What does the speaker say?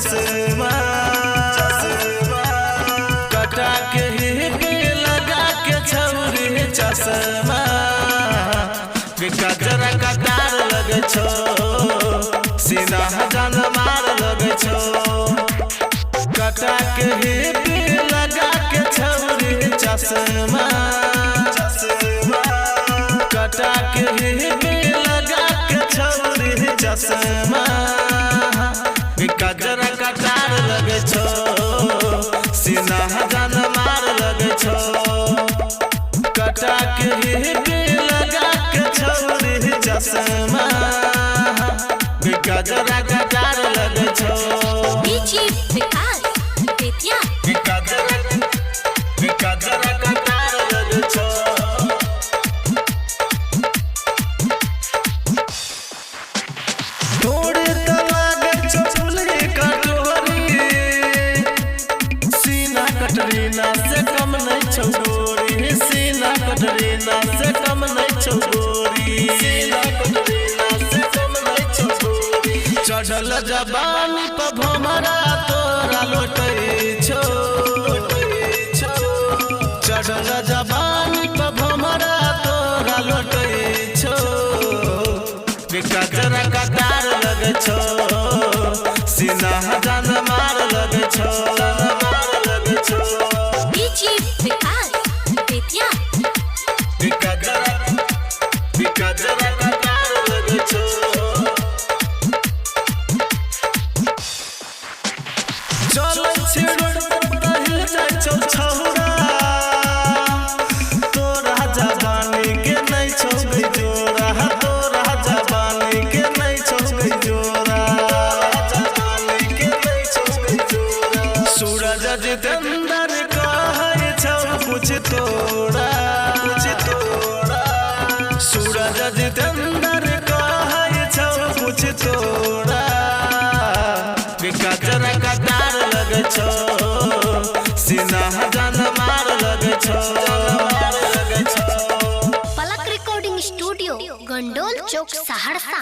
चश्मा कटा के हिपी लगा के छौरी चश्मा गजरा कटार लगे छो सीना जान मार लगे छो कटा के हिपी लगा के छौरी चश्मा कटा के हिपी लगा के छौरी चश्मा गजरा कटार लगे छो सीना जान मार लगे छो कटा के हिपी लगा के छौरी चश्मा गजरा कटार लगे छो गजरा कटार लगे छो थोड़े तो लागे छो फुलरी कटोरी सीना कटरीना से कम नहीं छो गोरी सीना कटरीना से कम नहीं छो गोरी सीना कटरीना से कम नहीं छो गोरी चढ़ल जबानी पे भमरा तोरा लौटै छो चढ़ल जबानी पे भमरा तोरा लौटै छो गजरा कटार लगे छो सीना जान मार लगे छो गजरा कटार लगे छो चलै छै रोड पर टहल जाइ छौ छौरा तोरा जवानी के नहीं छौ गई जोरा तोरा जवानी के नहीं छौ गई जोरा जवानी के नहीं छौ गई जोरा सूरज जितेंद्र कहै छौ कुछ तोरा सूरज जितेंद्र कहै छौ कुछ तोरा गजरा कटार लगे छो सीना जान मार लगे छो पलक रिकॉर्डिंग स्टूडियो गंडोल चौक सहरसा।